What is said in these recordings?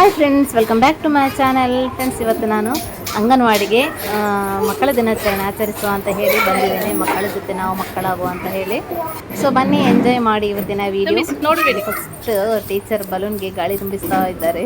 Hi friends, welcome back to my channel. Friends, ಇವತ್ತು ನಾನು ಅಂಗನವಾಡಿಗೆ ಮಕ್ಕಳ ದಿನಾಚರಣೆ ಆಚರಿಸುವ ಅಂತ ಹೇಳಿ ಬಂದಿದ್ದೇನೆ. ಮಕ್ಕಳ ಜೊತೆ ನಾವು ಮಕ್ಕಳಾಗುವ ಅಂತ ಹೇಳಿ. ಸೊ ಬನ್ನಿ, ಎಂಜಾಯ್ ಮಾಡಿ ಇವತ್ತಿನ ವಿಡಿಯೋ. ಫಸ್ಟ್ ಟೀಚರ್ ಬಲೂನ್ಗೆ ಗಾಳಿ ತುಂಬಿಸ್ತಾ ಇದ್ದಾರೆ.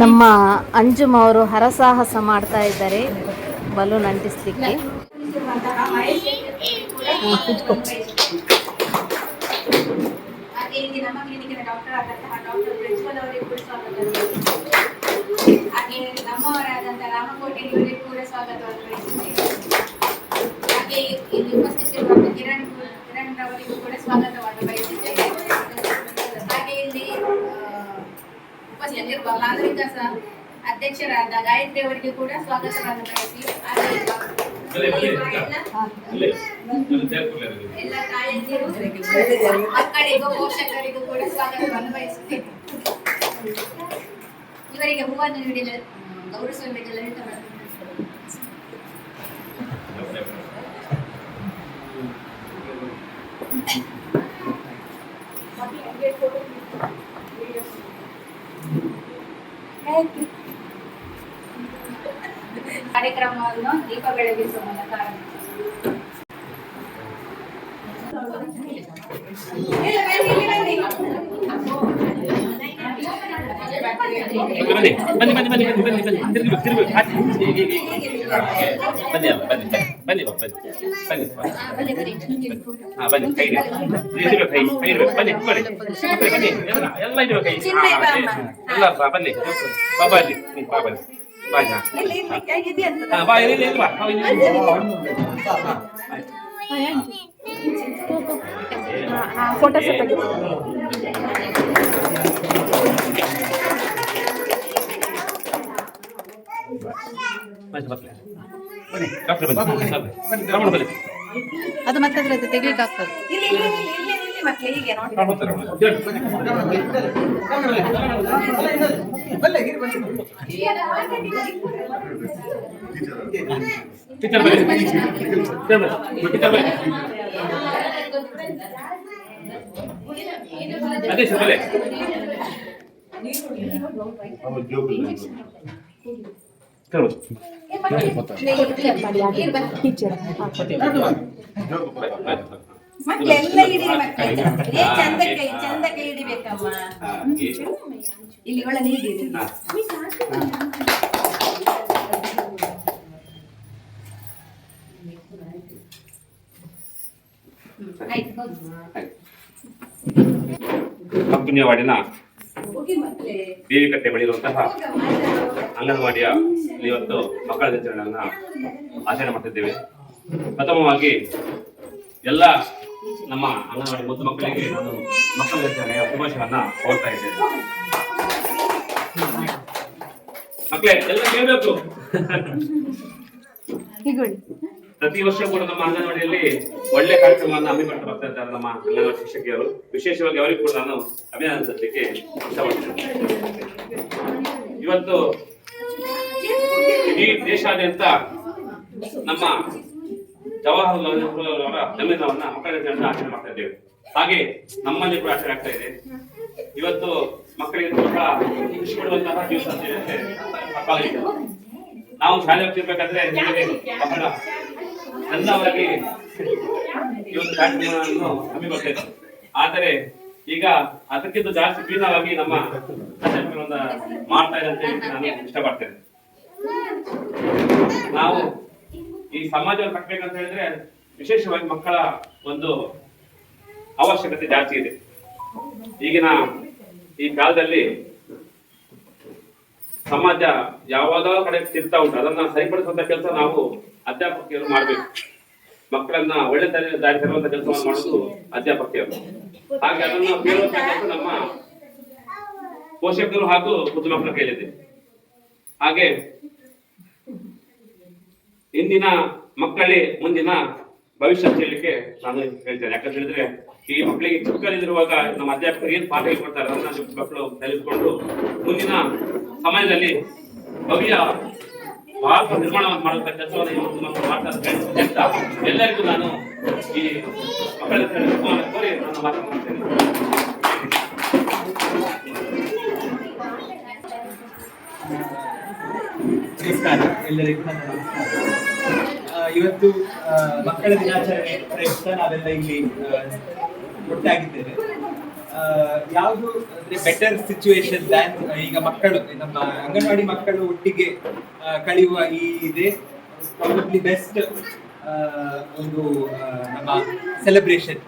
ನಮ್ಮ ಅಂಜುಮ್ ಅವರು ಹರಸಾಹಸ ಮಾಡ್ತಾ ಇದ್ದಾರೆ ಬಲೂನ್ ಅಂಟಿಸ್ಲಿಕ್ಕೆ. ನಮ್ಮ ಕ್ಲಿನಿಕ್ನ ಡಾಕ್ಟರ್ ಆದಂತಹ ಡಾಕ್ಟರ್ ಪ್ರಿನ್ಸಿಪಲ್ ಅವರಿಗೂ ಕೂಡ ಸ್ವಾಗತ. ಹಾಗೆ ನಮ್ಮವರಾದಂತಹ ರಾಮಕೋಟೆ ಇವರಿಗೂ ಕೂಡ ಸ್ವಾಗತವನ್ನು ಬಯಸುತ್ತೇವೆ. ಹಾಗೆ ಇಲ್ಲಿ ಉಪಸ್ಥಿತರಿರುವ ಕಿರಣ್ ಅವರಿಗೂ ಕೂಡ ಸ್ವಾಗತವನ್ನು ಬಯಸುತ್ತೇವೆ. ಹಾಗೆ ಇಲ್ಲಿ ಉಪಸ್ಥಿತರಿರುವ ನಾಗರಿಕ ಅಧ್ಯಕ್ಷರಾದ ಗಾಯತ್ರಿ ಅವರಿಗೆ ಕೂಡ ಸ್ವಾಗತವನ್ನು ಬಯಸಿ, ಎಲ್ಲ ತಾಯಂದಿರು ಮಕ್ಕಳಿಗೂ ಪೋಷಕರಿಗೂ ಕೂಡ ಸ್ವಾಗತವನ್ನು ಬಯಸುತ್ತೇವೆ. ಇವರಿಗೆ ಹೂವನ್ನು ನೀಡಿ ಗೌರವಿಸಬೇಕು ಲಲಿತ ಮೇಡಂ. ಕಾರ್ಯಕ್ರಮವನ್ನು ದೀಪ ಬೆಳಗಿಸುವ ಮೂಲಕ ಫೋಟೋ ಅದು ಮತ್ತೆ ಅದ್ರದ್ದು ತೆಗಿಲಿಕ್ಕೆ ಆಗ್ತದೆ. ಮಕ್ಕಳೆಲ್ಲ ಹಿಡಿರಿ, ಮಕ್ಕಳಿಗೆ ಚಂದ ಕೈ ಹಿಡಿಬೇಕಮ್ಮ. ಇಲ್ಲಿ ಒಳಗೆ ಹಿಡಿರಿ. ಕಂಪನಿಯವಾಡಿನ ದೇವಿಕಟ್ಟೆ ಬಳಿರುವಂತಹ ಅಂಗನವಾಡಿಯ ಇವತ್ತು ಮಕ್ಕಳ ದಿನಾಚರಣೆಯನ್ನ ಆಚರಣೆ ಮಾಡ್ತಿದ್ದೇವೆ. ಪ್ರಥಮವಾಗಿ ಎಲ್ಲ ನಮ್ಮ ಅಂಗನವಾಡಿ ಮುದ್ದು ಮಕ್ಕಳಿಗೆ ನಾನು ಮಕ್ಕಳ ದಿನಾಚರಣೆಯ ಶುಭಾಶಯವನ್ನ ಕೋರ್ತಾ ಇದ್ದೇನೆ. ಮಕ್ಕಳೇ ಎಲ್ಲ ಕೇಳಬೇಕು. ಪ್ರತಿ ವರ್ಷ ಕೂಡ ನಮ್ಮ ಅಂಗನವಾಡಿಯಲ್ಲಿ ಒಳ್ಳೆ ಕಾರ್ಯಕ್ರಮವನ್ನು ಹಮ್ಮಿಕೊಂಡು ಬರ್ತಾ ಇದ್ದಾರೆ ನಮ್ಮ ಅಂಗನವಾಡಿ ಶಿಕ್ಷಕಿಯರು. ವಿಶೇಷವಾಗಿ ಅವರಿಗೂ ಕೂಡ ನಾನು ಅಭಿನಂದಿಸಲಿಕ್ಕೆ ಇಷ್ಟಪಡ್ತೇನೆ. ಇವತ್ತು ಇಡೀ ದೇಶಾದ್ಯಂತ ನಮ್ಮ ಜವಾಹರಲಾಲ್ ನೆಹರು ಅವರ ಜನ್ಮದಿನವನ್ನ ಮಕ್ಕಳ ದಿನಾಚರಣೆ ಆಚರಣೆ ಮಾಡ್ತಾ ಇದ್ದೇವೆ. ಹಾಗೆ ನಮ್ಮಲ್ಲಿ ಕೂಡ ಆಚರಣೆ ಆಗ್ತಾ ಇದೆ. ಇವತ್ತು ಮಕ್ಕಳಿಗೆ ತುಂಬಾ ಖುಷಿ ಪಡುವಂತಹ ದಿವಸ ಅಂತ ಹೇಳುತ್ತೆ. ನಾವು ಶಾಲೆ ಹೋಗ್ತಿರ್ಬೇಕಾದ್ರೆ ಬಹಳ ಚಂದವಾಗಿ ಈ ಒಂದು ಕಾರ್ಯಕ್ರಮವನ್ನು ಹಮ್ಮಿಕೊಳ್ತೇವೆ. ಆದರೆ ಈಗ ಅದಕ್ಕಿಂತ ಜಾಸ್ತಿ ಭಿನ್ನವಾಗಿ ನಮ್ಮ ಮಾಡ್ತಾ ಇದೆ ಅಂತ ಹೇಳಿ ನಾನು ಇಷ್ಟಪಡ್ತೇನೆ. ನಾವು ಈ ಸಮಾಜವನ್ನು ಕಟ್ಟಬೇಕಂತ ಹೇಳಿದ್ರೆ ವಿಶೇಷವಾಗಿ ಮಕ್ಕಳ ಒಂದು ಅವಶ್ಯಕತೆ ಜಾಸ್ತಿ ಇದೆ. ಈಗಿನ ಈ ಕಾಲದಲ್ಲಿ ಸಮಾಜ ಯಾವಾಗ ಕಡೆ ತಿರ್ತಾ ಉಂಟು, ಅದನ್ನ ಸರಿಪಡಿಸುವಂತ ಕೆಲಸ ನಾವು ಅಧ್ಯಾಪಕಿಯರು ಮಾಡ್ಬೇಕು. ಮಕ್ಕಳನ್ನ ಒಳ್ಳೆ ದಾರಿ ತರುವಂತ ಕೆಲಸವನ್ನು ಮಾಡುವುದು ಅಧ್ಯಾಪಕಿಯರು. ಹಾಗೆ ಅದನ್ನು ಕೇಳುವಂತ ಕೆಲಸ ನಮ್ಮ ಪೋಷಕರು ಹಾಗೂ ಮುದ್ದು ಮಕ್ಕಳ ಕೈಲಿದೆ. ಹಾಗೆ ಇಂದಿನ ಮಕ್ಕಳೇ ಮುಂದಿನ ಭವಿಷ್ಯ ಅಂತ ಹೇಳಲಿಕ್ಕೆ ನಾನು ಹೇಳ್ತೇನೆ. ಯಾಕಂತ ಹೇಳಿದ್ರೆ ಈ ಮಕ್ಕಳಿಗೆ ಚಿಕ್ಕಲ್ಲಿರುವಾಗ ನಮ್ಮ ಅಧ್ಯಾಪಕರು ಏನ್ ಪಾಠ ಹೇಳ್ಕೊಡ್ತಾರೆ ಅದನ್ನ ಮಕ್ಕಳು ಕಲಿತ್ಕೊಂಡು ಮುಂದಿನ ಸಮಾಜದಲ್ಲಿ ಭವ್ಯ ಭಾರತ ನಿರ್ಮಾಣವನ್ನು ಮಾಡುವಂತ ಕೆಲಸವನ್ನು ಇವತ್ತು ಮಕ್ಕಳು ಮಾಡ್ತಾರೆ ಅಂತ ಎಲ್ಲರಿಗೂ ನಾನು ಈ ಮಕ್ಕಳ ಕೋರಿ ನಾನು ಮಾತನಾಡ್ತೇನೆ. ನಮಸ್ಕಾರ ಎಲ್ಲರಿಗೂ ನನ್ನ ನಮಸ್ಕಾರ. ಇವತ್ತು ಮಕ್ಕಳ ದಿನಾಚರಣೆ ಪ್ರಯುಕ್ತ ನಾವೆಲ್ಲ ಇಲ್ಲಿ ಒಟ್ಟಾಗಿದ್ದೇವೆ. ಯಾವುದು ಅಂದ್ರೆ ಬೆಟರ್ ಸಿಚುವೇಶನ್ ದ್ಯಾನ್ ಈಗ ಮಕ್ಕಳು ನಮ್ಮ ಅಂಗನವಾಡಿ ಮಕ್ಕಳು ಒಟ್ಟಿಗೆ ಕಳೆಯುವ ಈ ಇದೆ ಪ್ರಾಬಬ್ಲಿ ಬೆಸ್ಟ್ ಒಂದು ನಮ್ಮ ಸೆಲೆಬ್ರೇಷನ್.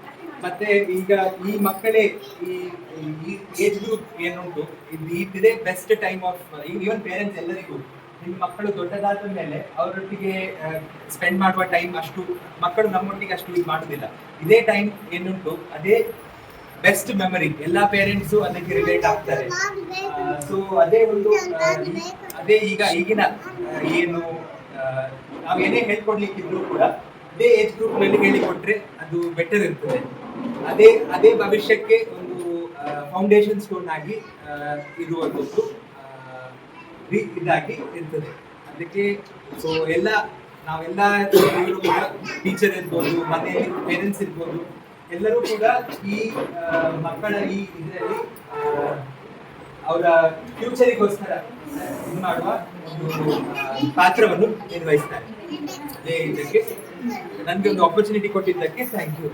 ಮತ್ತೆ ಈಗ ಈ ಮಕ್ಕಳೇ ಈ ಏಜ್ ಗ್ರೂಪ್ ಏನುಂಟು ಇದೇ best time of even parents ಎಲ್ಲರಿಗೂ ನಿಮ್ಮ ಮಕ್ಕಳು ದೊಡ್ಡದಾದ ಮೇಲೆ ಅವರೊಟ್ಟಿಗೆ ಸ್ಪೆಂಡ್ ಮಾಡುವ ಟೈಮ್ ಅಷ್ಟು ಮಕ್ಕಳು ನಮ್ಮೊಟ್ಟಿಗೆ ಅಷ್ಟು ಇದು ಮಾಡುದಿಲ್ಲ. ಇದೇ ಟೈಮ್ ಏನುಂಟು ಅದೇ ಬೆಸ್ಟ್ ಮೆಮರಿ, ಎಲ್ಲಾ ಪೇರೆಂಟ್ಸು ಅದಕ್ಕೆ ರಿಲೇಟ್ ಆಗ್ತಾರೆ. ಸೊ ಅದೇ ಒಂದು ಅದೇ ಈಗಿನ ಏನು ನಾವೇನೇ ಹೇಳ್ಕೊಡ್ಲಿಕ್ಕಿದ್ರು ಕೂಡ ಅದೇ ಏಜ್ ಗ್ರೂಪ್ ನಲ್ಲಿ ಹೇಳಿಕೊಟ್ರೆ ಅದು ಬೆಟರ್ ಇರ್ತದೆ. ಅದೇ ಭವಿಷ್ಯಕ್ಕೆ ಒಂದು ಫೌಂಡೇಶನ್ ಸ್ಟೋನ್ ಆಗಿ ಇರುವಂಥದ್ದು ಇದಾಗಿ ಇರ್ತದೆ. ಅದಕ್ಕೆ ಸೊ ನಾವೆಲ್ಲ ಟೀಚರ್ ಇರ್ಬೋದು, ಮನೆಯಲ್ಲಿ ಪೇರೆಂಟ್ಸ್ ಇರ್ಬೋದು, ಎಲ್ಲರೂ ಕೂಡ ಈ ಮಕ್ಕಳ ಈ ಇದರಲ್ಲಿ ಅವರ ಫ್ಯೂಚರಿಗೋಸ್ಕರ ಇದು ಮಾಡುವ ಒಂದು ಪಾತ್ರವನ್ನು ನಿರ್ವಹಿಸ್ತಾರೆ. ಇದಕ್ಕೆ ನನಗೆ ಒಂದು ಆಪರ್ಚುನಿಟಿ ಕೊಟ್ಟಿದ್ದಕ್ಕೆ ಥ್ಯಾಂಕ್ ಯು.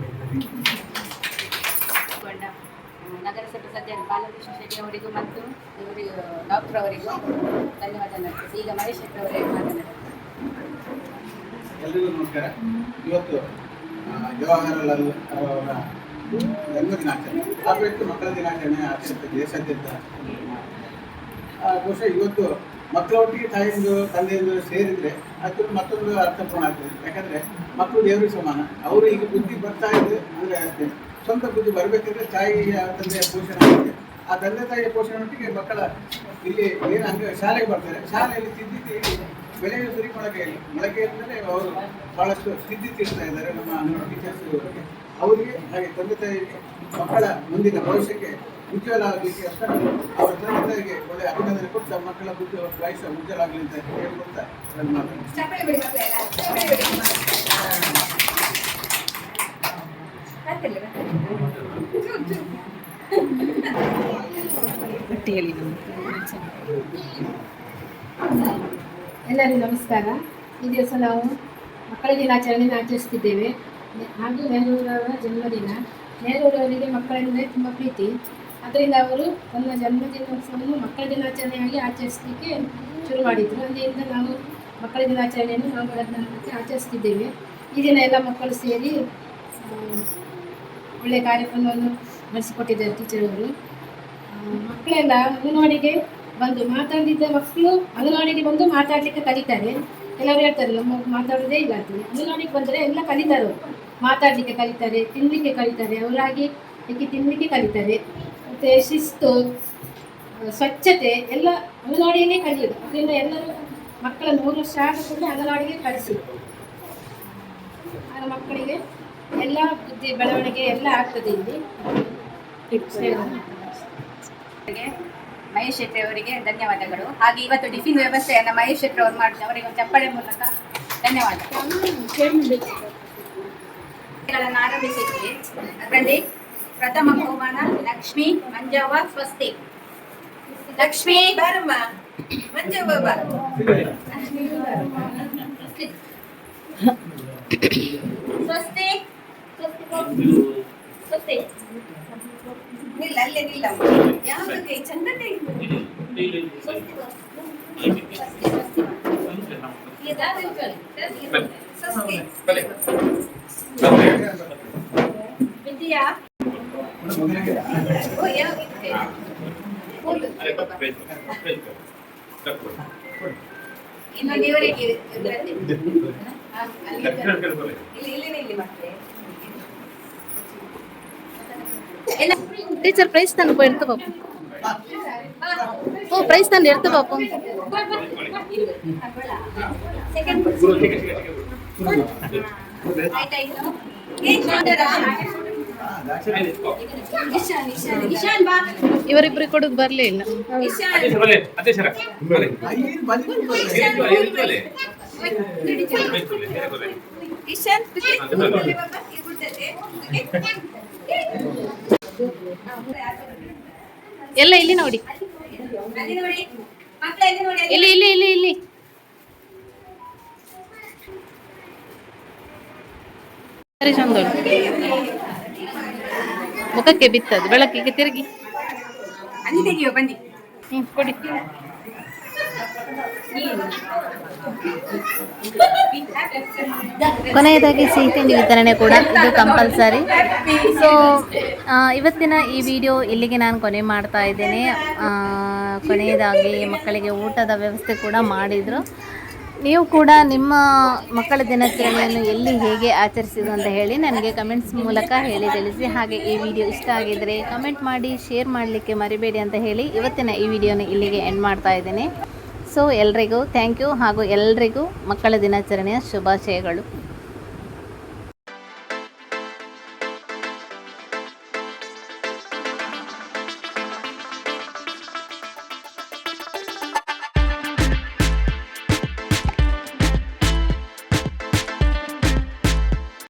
ನಗರಸಭೆ ಸದಸ್ಯ ಬಾಲಕೃಷ್ಣ ಶೆಟ್ಟಿ ಅವರಿಗೂ ಮತ್ತು ಇವರಿಗೂ ಡಾಕ್ಟರ್ ಅವರಿಗೂ ಧನ್ಯವಾದ ನಟಿಸಿ. ಈಗ ಮಹೇಶ್ ಶೆಟ್ಟಿ ಅವರೇ ಮಾತನಾಡುತ್ತಾರೆ. ಎಲ್ರಿಗೂ ನಮಸ್ಕಾರ. ಇವತ್ತು ಜವಾಹರಲಾಲ್ ಅವರ ಜನ್ಮ ದಿನಾಚರಣೆ, ಆ ಮಕ್ಕಳ ದಿನಾಚರಣೆ ಆಚರಿಸುತ್ತೆ ದೇಶಾದ್ಯಂತ. ಬಹುಶಃ ಇವತ್ತು ಮಕ್ಕಳ ಒಟ್ಟಿಗೆ ತಾಯಿಯಂದು ತಂದೆಯಂದು ಸೇರಿದರೆ ಅದು ಮತ್ತೊಂದು ಅರ್ಥಪೂರ್ಣ ಆಗ್ತದೆ. ಯಾಕಂದರೆ ಮಕ್ಕಳು ದೇವರಿಗೆ ಸಮಾನ. ಅವರು ಈಗ ಬುದ್ಧಿ ಬರ್ತಾ ಇದೆ ಅಂದರೆ ಅಷ್ಟೇ, ಸ್ವಂತ ಬುದ್ಧಿ ಬರಬೇಕಿದ್ರೆ ತಾಯಿಯ ತಂದೆಯ ಪೋಷಣೆ ಆಗುತ್ತೆ. ಆ ತಂದೆ ತಾಯಿಯ ಪೋಷಣೆಯೊಟ್ಟಿಗೆ ಮಕ್ಕಳ ಇಲ್ಲಿ ಏನು ಹಂಗೆ ಶಾಲೆಗೆ ಬರ್ತಾರೆ, ಶಾಲೆಯಲ್ಲಿ ತಿದ್ದಿ ಬೆಳೆಯುವ ಸರಿ ಮೊಳಕೆಯಿಂದಲೇ ಅವರು ಭಾಳಷ್ಟು ತಿದ್ದಿ ತೀರ್ತಾ ಇದ್ದಾರೆ ನಮ್ಮ ಅಂಗನವಾಡಿ ಟೀಚರ್ಸ್. ಅವರಿಗೆ ಹಾಗೆ ತಂದೆ ತಾಯಿಗೆ ಮಕ್ಕಳ ಮುಂದಿನ ಭವಿಷ್ಯಕ್ಕೆ ಉಜ್ವಲ ಆಗಲಿಕ್ಕೆ ಅಷ್ಟೇ ಅವರ ತಂದೆ ತಾಯಿಗೆ ಒಳ್ಳೆಯ ಅಭಿನಂದನೆ ಕೊಟ್ಟು ಮಕ್ಕಳ ಬುದ್ಧಿ ಭವಿಷ್ಯ ಉಜ್ವಲ ಆಗಲಿ ಅಂತ ಹೇಳ್ಕೊಳ್ತಾ ನನ್ನ ಮಾತು. ಎಲ್ಲರಿಗೂ ನಮಸ್ಕಾರ. ಈ ದಿವಸ ನಾವು ಮಕ್ಕಳ ದಿನಾಚರಣೆಯನ್ನು ಆಚರಿಸ್ತಿದ್ದೇವೆ. ಹಾಗೂ ನೆಹರೂರವರ ಜನ್ಮದಿನ. ನೆಹರೂರವರಿಗೆ ಮಕ್ಕಳೆಂದರೆ ತುಂಬ ಪ್ರೀತಿ. ಅದರಿಂದ ಅವರು ತನ್ನ ಜನ್ಮದಿನೋತ್ಸವವನ್ನು ಮಕ್ಕಳ ದಿನಾಚರಣೆಯಾಗಿ ಆಚರಿಸಲಿಕ್ಕೆ ಶುರು ಮಾಡಿದರು. ಅದರಿಂದ ನಾವು ಮಕ್ಕಳ ದಿನಾಚರಣೆಯನ್ನು ನವೆಂಬರ್ 14ಕ್ಕೆ ಆಚರಿಸ್ತಿದ್ದೇವೆ. ಈ ದಿನ ಎಲ್ಲ ಮಕ್ಕಳು ಸೇರಿ ಒಳ್ಳೆಯ ಕಾರ್ಯಕ್ರಮವನ್ನು ನಡೆಸಿಕೊಟ್ಟಿದ್ದಾರೆ ಟೀಚರ್ ಅವರು. ಮಕ್ಕಳೆಲ್ಲ ಅಂಗನವಾಡಿಗೆ ಬಂದು ಮಾತಾಡಿದ್ದ ಮಕ್ಕಳು ಅಂಗನವಾಡಿಗೆ ಬಂದು ಮಾತಾಡಲಿಕ್ಕೆ ಕಲಿತಾರೆ. ಕೆಲವರು ಹೇಳ್ತಾರೆ ನಮ್ಮ ಮಾತಾಡೋದೇ ಇಲ್ಲ ಅಂತ. ಅಂಗನವಾಡಿಗೆ ಬಂದರೆ ಎಲ್ಲ ಕಲಿತಾರೆ. ಮಾತಾಡಲಿಕ್ಕೆ ಕಲಿತಾರೆ, ತಿನ್ನಲಿಕ್ಕೆ ಕಲಿತಾರೆ, ಅವರಾಗಿ ಏಕೆ ತಿನ್ನಲಿಕ್ಕೆ ಕಲಿತಾರೆ. ಮತ್ತು ಶಿಸ್ತು, ಸ್ವಚ್ಛತೆ ಎಲ್ಲ ಅಂಗನವಾಡಿಯಲ್ಲೇ ಕಲಿಯೋದು. ಅದರಿಂದ ಎಲ್ಲರೂ ಮಕ್ಕಳ 3 ವರ್ಷ ಆದ ಕೂಡಲೇ ಅಂಗನವಾಡಿಗೆ ಕಳಿಸಿ ಆ ಮಕ್ಕಳಿಗೆ ಎಲ್ಲ ಬುದ್ಧಿ ಬೆಳವಣಿಗೆ ಎಲ್ಲ ಆಗ್ತದೆ ಇಲ್ಲಿ. ಮಹೇಶ್ ಶೆಟ್ಟಿ ಅವರಿಗೆ ಧನ್ಯವಾದಗಳು. ಹಾಗೆ ಇವತ್ತು ಟಿಫಿನ್ ವ್ಯವಸ್ಥೆಯನ್ನು ಮಹೇಶ್ ಶೆಟ್ಟಿ ಅವರು ಮಾಡಿದ್ರು. ಅವರಿಗೆ ಒಂದು ಚಪ್ಪಾಳೆ ಮೂಲಕ ಧನ್ಯವಾದ ಆರಂಭಿಸಿದ್ವಿ. ಅದರಲ್ಲಿ ಪ್ರಥಮ ಬಹುಮಾನ ಲಕ್ಷ್ಮೀ ಮಂಜವ್ವ ಸ್ವಸ್ತಿ. ಲಕ್ಷ್ಮೀ ಬಾರಮ್ಮ, ಮಂಜವ್ವ ಬಾ. ಸ್ವಸ್ತಿ ಸ್ವಸ್ತಿ ನಿಲ್ಲ, ಅಲ್ಲೇ ನಿಲ್ಲ. ಯಾವುದು ಕೈ ಚಂದ ಕೈ ವಿದ್ಯಾ. ಓ ಯಾವ ಇನ್ನೊಂದು ಇವರಿಗೆ ಇಲ್ಲಿ ಮತ್ತೆ ಟೀಚರ್ ಪ್ರೈಸ್ ತಂದು ಎಡ್ತು ಪಾಪು. ಪ್ರೈಸ್ ತಂದು ಎಡ್ತು ಪಾಪು. ಸೆಕೆಂಡ್ ಗುರು ಹೀಗೆ ಹೀಗೆ ಹೀಗೆ ಗುರು. ಆಯ್ತಾ ಇನ್ನು ಏನ್ ನೋಡೋಣ? ಇಶಾನ್ ಬಾ. ಇವರಿಬ್ಬರಿಗೆ ಕೊಡೋದು ಬರಲೇ ಇಲ್ಲ. ಇಶಾನ್ ಅದೇ ಬಲೆ ಅದೇ ಸರ ಬಲೆ ಐದು ಬಂದಿದ್ದು ಬರಲ್ಲ. ಬಲೆ ಇಶಾನ್ ಎಲ್ಲ ಇಲ್ಲಿ ನೋಡಿ, ಅಲ್ಲಿ ನೋಡಿ ಮಕ್ಕಳು ಎಲ್ಲಿ ನೋಡಿ ಇಲ್ಲಿ ಇಲ್ಲಿ ಇಲ್ಲಿ ಇಲ್ಲಿ ಸರಿ ಚಂದ ಮುಖಕ್ಕೆ ಬಿತ್ತದು ಬೆಳಕಿಗೆ ತಿರುಗಿ. ಅಲ್ಲಿ ತೆಗಿಯೋ ಬನ್ನಿ. ಕೊಡಿ. ಕೊನೆಯದಾಗಿ ಸಿಹಿ ತಿಂಡಿ ವಿತರಣೆ ಕೂಡ ಇದು ಕಂಪಲ್ಸರಿ. ಸೊ ಇವತ್ತಿನ ಈ ವಿಡಿಯೋ ಇಲ್ಲಿಗೆ ನಾನು ಕೊನೆ ಮಾಡ್ತಾ ಇದ್ದೇನೆ. ಕೊನೆಯದಾಗಿ ಮಕ್ಕಳಿಗೆ ಊಟದ ವ್ಯವಸ್ಥೆ ಕೂಡ ಮಾಡಿದರು. ನೀವು ಕೂಡ ನಿಮ್ಮ ಮಕ್ಕಳ ದಿನಾಚರಣೆಯನ್ನು ಎಲ್ಲಿ ಹೇಗೆ ಆಚರಿಸಿದ್ರು ಅಂತ ಹೇಳಿ ನನಗೆ ಕಮೆಂಟ್ಸ್ ಮೂಲಕ ಹೇಳಿ ತಿಳಿಸಿ. ಹಾಗೆ ಈ ವಿಡಿಯೋ ಇಷ್ಟ ಆಗಿದ್ದರೆ ಕಮೆಂಟ್ ಮಾಡಿ, ಶೇರ್ ಮಾಡಲಿಕ್ಕೆ ಮರಿಬೇಡಿ ಅಂತ ಹೇಳಿ ಇವತ್ತಿನ ಈ ವಿಡಿಯೋನ ಇಲ್ಲಿಗೆ ಎಂಡ್ ಮಾಡ್ತಾ ಇದ್ದೇನೆ. ಸೊ ಎಲ್ರಿಗೂ ಥ್ಯಾಂಕ್ ಯು ಹಾಗೂ ಎಲ್ರಿಗೂ ಮಕ್ಕಳ ದಿನಾಚರಣೆಯ ಶುಭಾಶಯಗಳು.